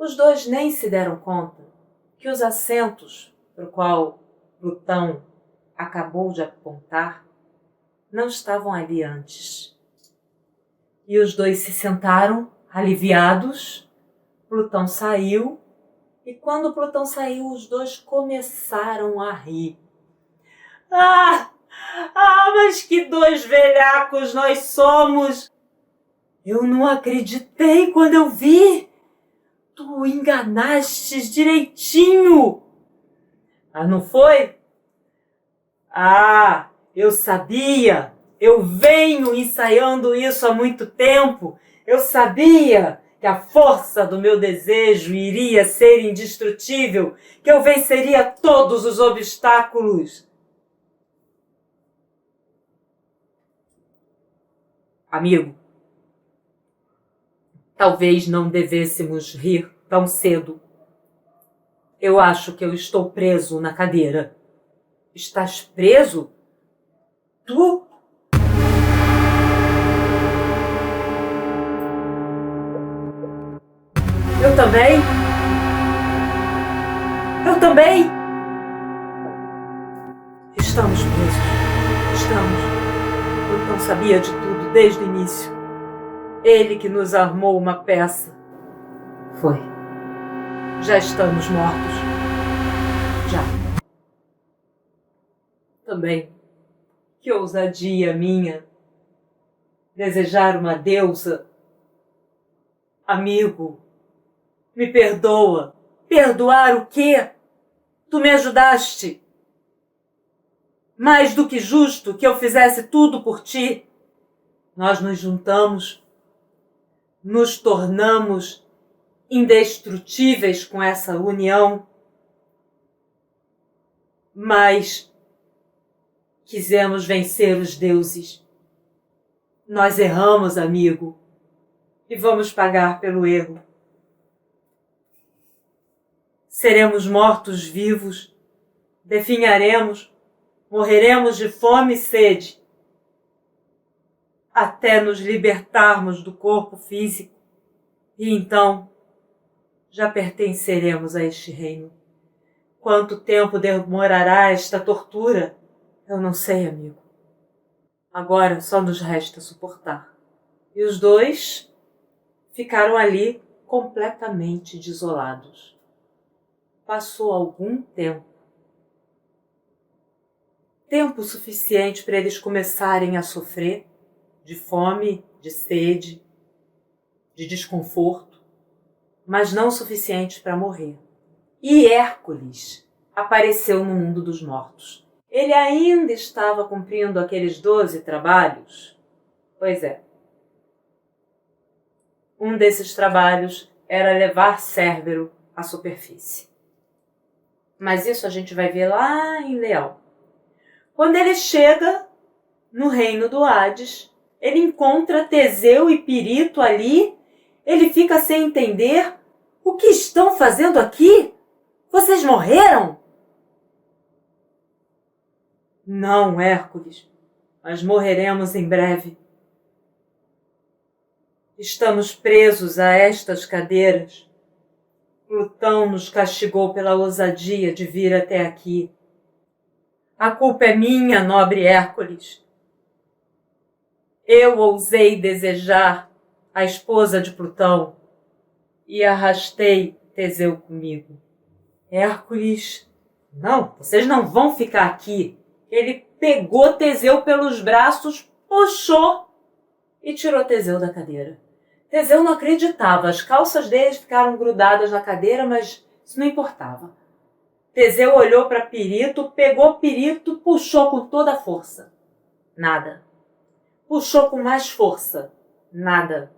Os dois nem se deram conta que os assentos para o qual Plutão acabou de apontar não estavam ali antes. E os dois se sentaram, aliviados. Plutão saiu, e quando Plutão saiu, os dois começaram a rir. Mas que dois velhacos nós somos! Eu não acreditei quando eu vi! Tu enganastes direitinho! Não foi? Eu sabia! Eu venho ensaiando isso há muito tempo! Eu sabia que a força do meu desejo iria ser indestrutível, que eu venceria todos os obstáculos. Amigo, talvez não devêssemos rir tão cedo. Eu acho que eu estou preso na cadeira. Estás preso? Tu? Eu também? Eu também? Estamos presos. Estamos. Plutão sabia de tudo desde o início. Ele que nos armou uma peça. Foi. Já estamos mortos. Já. Também. Que ousadia minha. Desejar uma deusa. Amigo. Me perdoa. Perdoar o quê? Tu me ajudaste. Mais do que justo que eu fizesse tudo por ti. Nós nos juntamos. Nos tornamos indestrutíveis com essa união. Mas quisemos vencer os deuses. Nós erramos, amigo. E vamos pagar pelo erro. Seremos mortos vivos, definharemos, morreremos de fome e sede, até nos libertarmos do corpo físico, e então já pertenceremos a este reino. Quanto tempo demorará esta tortura? Eu não sei, amigo. Agora só nos resta suportar. E os dois ficaram ali completamente desolados. Passou algum tempo. Tempo suficiente para eles começarem a sofrer de fome, de sede, de desconforto, mas não suficiente para morrer. E Hércules apareceu no mundo dos mortos. Ele ainda estava cumprindo aqueles 12 trabalhos? Pois é. Um desses trabalhos era levar Cérbero à superfície. Mas isso a gente vai ver lá em Leão. Quando ele chega no reino do Hades, ele encontra Teseu e Pirito ali, ele fica sem entender. O que estão fazendo aqui? Vocês morreram? Não, Hércules, mas morreremos em breve. Estamos presos a estas cadeiras. Plutão nos castigou pela ousadia de vir até aqui. A culpa é minha, nobre Hércules. Eu ousei desejar a esposa de Plutão e arrastei Teseu comigo. Hércules, não, vocês não vão ficar aqui. Ele pegou Teseu pelos braços, puxou e tirou Teseu da cadeira. Teseu não acreditava, as calças dele ficaram grudadas na cadeira, mas isso não importava. Teseu olhou para Pirito, pegou Pirito, puxou com toda a força. Nada. Puxou com mais força. Nada.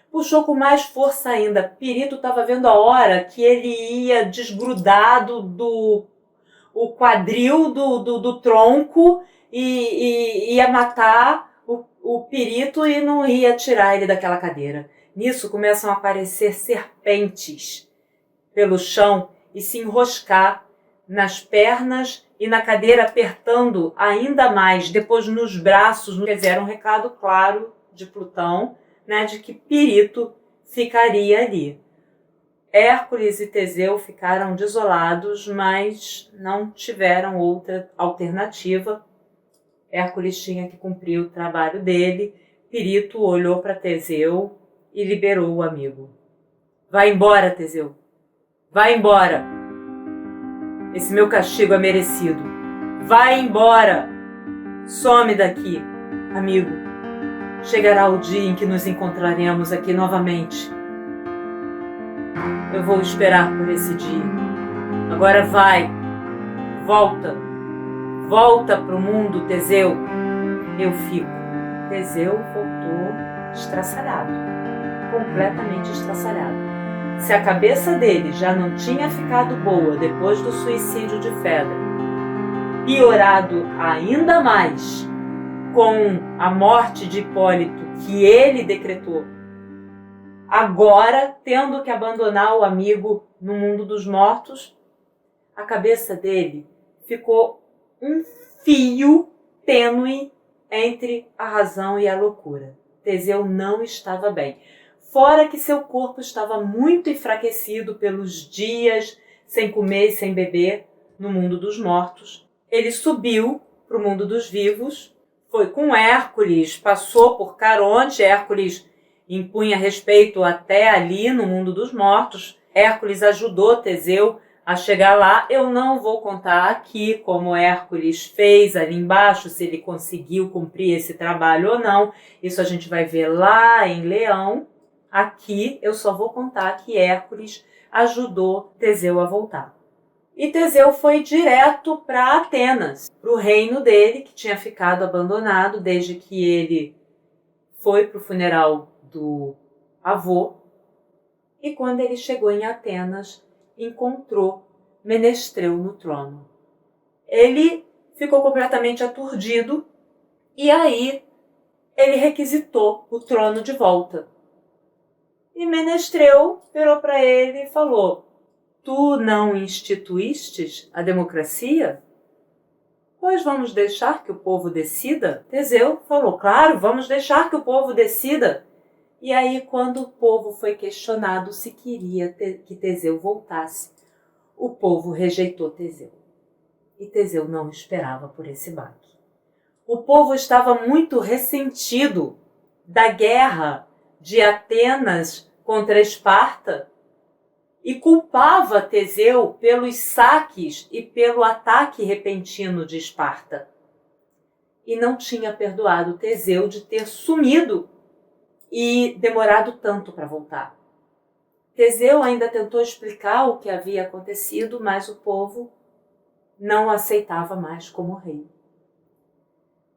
Puxou com mais força ainda. Pirito estava vendo a hora que ele ia desgrudado do quadril do tronco e ia matar o Pirito e não ia tirar ele daquela cadeira. Nisso começam a aparecer serpentes pelo chão e se enroscar nas pernas e na cadeira, apertando ainda mais, depois nos braços. Quer dizer, era um recado claro de Plutão, né, de que Pirito ficaria ali. Hércules e Teseu ficaram desolados, mas não tiveram outra alternativa. Hércules tinha que cumprir o trabalho dele. Pirito olhou para Teseu e liberou o amigo. Vai embora, Teseu. Vai embora. Esse meu castigo é merecido. Vai embora. Some daqui, amigo. Chegará o dia em que nos encontraremos aqui novamente. Eu vou esperar por esse dia. Agora vai. Volta. Volta pro mundo, Teseu. Eu fico. Teseu voltou estraçalhado. Completamente estraçalhado. Se a cabeça dele já não tinha ficado boa depois do suicídio de Fedra, piorado ainda mais com a morte de Hipólito que ele decretou, agora tendo que abandonar o amigo no mundo dos mortos, a cabeça dele ficou um fio tênue entre a razão e a loucura. Teseu não estava bem. Fora que seu corpo estava muito enfraquecido pelos dias sem comer e sem beber no mundo dos mortos. Ele subiu para o mundo dos vivos, foi com Hércules, passou por Caronte. Hércules impunha respeito até ali no mundo dos mortos. Hércules ajudou Teseu a chegar lá. Eu não vou contar aqui como Hércules fez ali embaixo, se ele conseguiu cumprir esse trabalho ou não. Isso a gente vai ver lá em Leão. Aqui eu só vou contar que Hércules ajudou Teseu a voltar. E Teseu foi direto para Atenas, para o reino dele, que tinha ficado abandonado desde que ele foi para o funeral do avô. E quando ele chegou em Atenas, encontrou Menestreu no trono. Ele ficou completamente aturdido e aí ele requisitou o trono de volta. E Menestreu virou para ele e falou: tu não instituístes a democracia? Pois vamos deixar que o povo decida? Teseu falou: claro, vamos deixar que o povo decida. E aí, quando o povo foi questionado se queria que Teseu voltasse, o povo rejeitou Teseu. E Teseu não esperava por esse baque. O povo estava muito ressentido da guerra de Atenas contra Esparta e culpava Teseu pelos saques e pelo ataque repentino de Esparta. E não tinha perdoado Teseu de ter sumido e demorado tanto para voltar. Teseu ainda tentou explicar o que havia acontecido, mas o povo não aceitava mais como rei.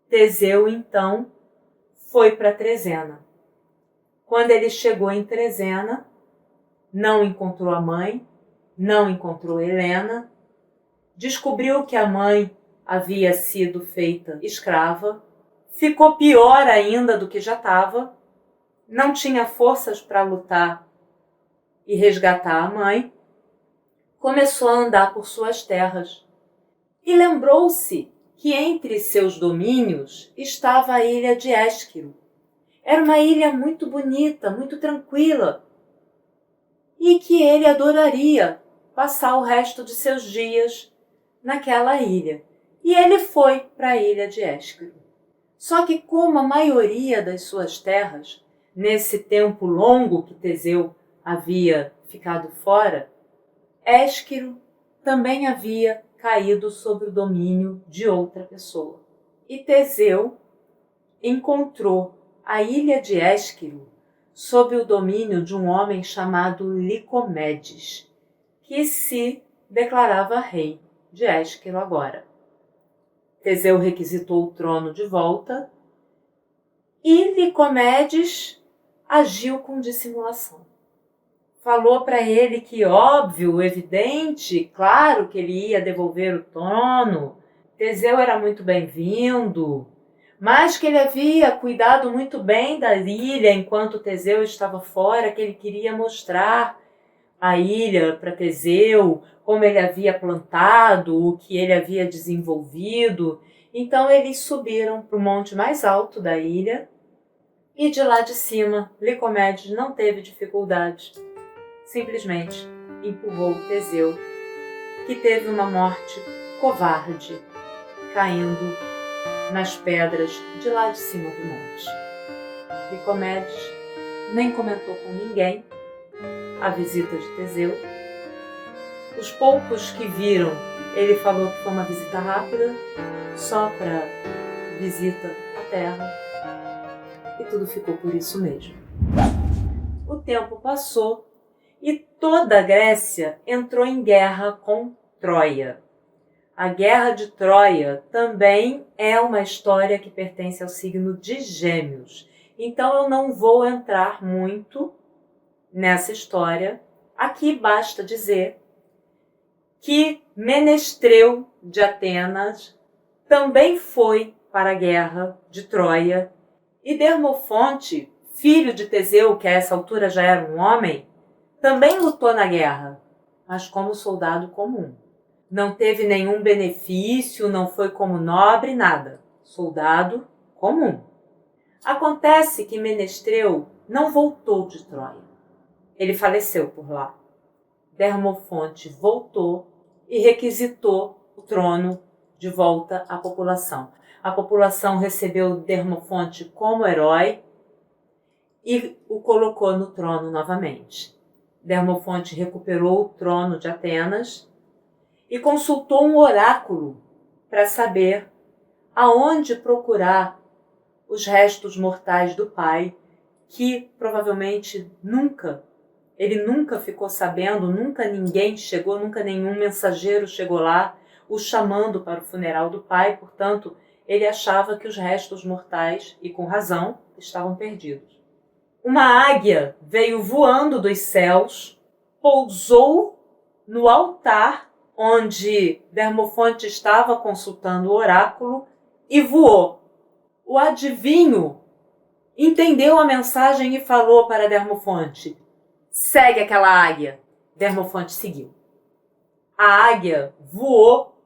Teseu, então, foi para Trezena. Quando ele chegou em Trezena, não encontrou a mãe, não encontrou Helena, descobriu que a mãe havia sido feita escrava, ficou pior ainda do que já estava, não tinha forças para lutar e resgatar a mãe, começou a andar por suas terras e lembrou-se que entre seus domínios estava a ilha de Ésquilo. Era uma ilha muito bonita, muito tranquila, e que ele adoraria passar o resto de seus dias naquela ilha. E ele foi para a ilha de Ésquilo. Só que como a maioria das suas terras, nesse tempo longo que Teseu havia ficado fora, Ésquilo também havia caído sob o domínio de outra pessoa. E Teseu encontrou a ilha de Ésquilo sob o domínio de um homem chamado Licomedes, que se declarava rei de Ésquilo agora. Teseu requisitou o trono de volta e Licomedes agiu com dissimulação. Falou para ele que, óbvio, evidente, claro que ele ia devolver o trono. Teseu era muito bem-vindo, mas que ele havia cuidado muito bem da ilha enquanto Teseu estava fora, que ele queria mostrar a ilha para Teseu, como ele havia plantado, o que ele havia desenvolvido. Então eles subiram para o monte mais alto da ilha e de lá de cima Licomedes não teve dificuldade. simplesmente empurrou Teseu, que teve uma morte covarde, caindo nas pedras de lá de cima do monte. Licomedes nem comentou com ninguém a visita de Teseu. Os poucos que viram, ele falou que foi uma visita rápida, só para visita à terra, e tudo ficou por isso mesmo. O tempo passou e toda a Grécia entrou em guerra com Troia. A Guerra de Troia também é uma história que pertence ao signo de Gêmeos. Então eu não vou entrar muito nessa história. Aqui basta dizer que Menestreu de Atenas também foi para a Guerra de Troia e Dermofonte, filho de Teseu, que a essa altura já era um homem, também lutou na guerra, mas como soldado comum. Não teve nenhum benefício, não foi como nobre, nada. Soldado comum. Acontece que Menestreu não voltou de Troia. Ele faleceu por lá. Dermofonte voltou e requisitou o trono de volta à população. A população recebeu Dermofonte como herói e o colocou no trono novamente. Dermofonte recuperou o trono de Atenas e consultou um oráculo para saber aonde procurar os restos mortais do pai, que provavelmente ele nunca ficou sabendo, nunca ninguém chegou, nunca nenhum mensageiro chegou lá o chamando para o funeral do pai, portanto, ele achava que os restos mortais, e com razão, estavam perdidos. Uma águia veio voando dos céus, pousou no altar onde Dermofonte estava consultando o oráculo e voou. O adivinho entendeu a mensagem e falou para Dermofonte: segue aquela águia. Dermofonte seguiu. A águia voou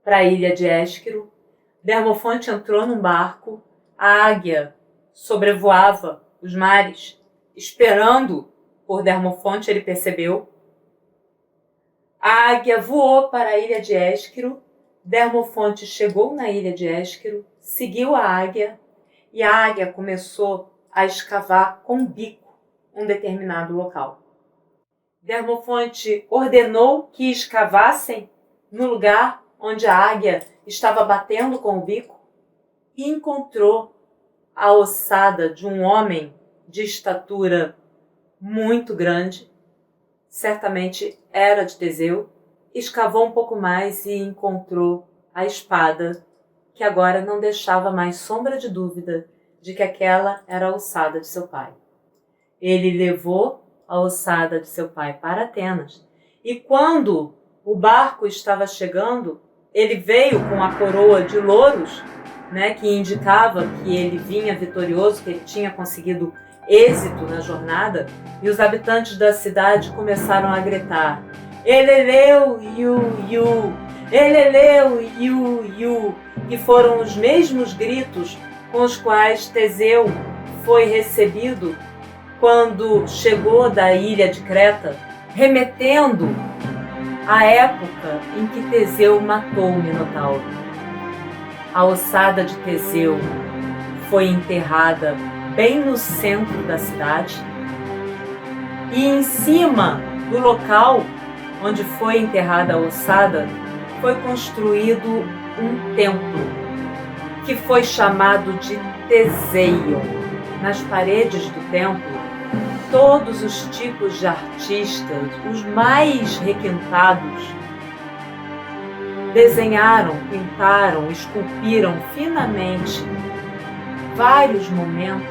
para a ilha de Ésquiro. Dermofonte entrou num barco. A águia sobrevoava os mares, esperando por Dermofonte, ele percebeu. A águia voou para a ilha de Ésquiro. Dermofonte chegou na ilha de Ésquiro, seguiu a águia e a águia começou a escavar com o bico um determinado local. Dermofonte ordenou que escavassem no lugar onde a águia estava batendo com o bico e encontrou a ossada de um homem de estatura muito grande, certamente era de Teseu. Escavou um pouco mais e encontrou a espada, que agora não deixava mais sombra de dúvida de que aquela era a ossada de seu pai. Ele levou a ossada de seu pai para Atenas, e quando o barco estava chegando, ele veio com a coroa de louros, que indicava que ele vinha vitorioso, que ele tinha conseguido êxito na jornada, e os habitantes da cidade começaram a gritar: Eleleu, iu, iu, Eleleu, iu, iu, que foram os mesmos gritos com os quais Teseu foi recebido quando chegou da ilha de Creta, remetendo à época em que Teseu matou o Minotauro. A ossada de Teseu foi enterrada bem no centro da cidade, e em cima do local onde foi enterrada a ossada foi construído um templo que foi chamado de Teseion. Nas paredes do templo, todos os tipos de artistas, os mais requintados, desenharam, pintaram, esculpiram finamente vários momentos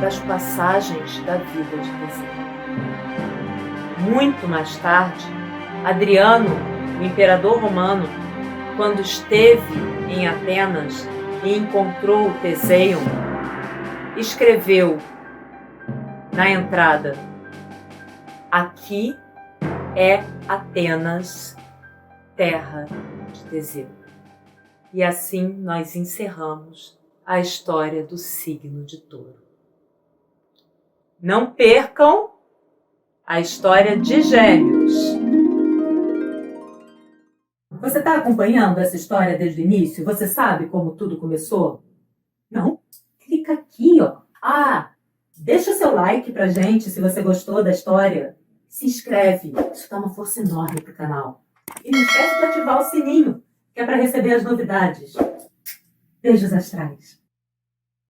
das passagens da vida de Teseu. Muito mais tarde, Adriano, o imperador romano, quando esteve em Atenas e encontrou o Teseion, escreveu na entrada: aqui é Atenas, terra de Teseu. E assim nós encerramos a história do signo de Touro. Não percam a história de Gêmeos. Você está acompanhando essa história desde o início? Você sabe como tudo começou? Não? Clica aqui, ó. Deixa seu like pra gente se você gostou da história. Se inscreve, isso dá uma força enorme pro canal. E não esquece de ativar o sininho, que é para receber as novidades. Beijos astrais.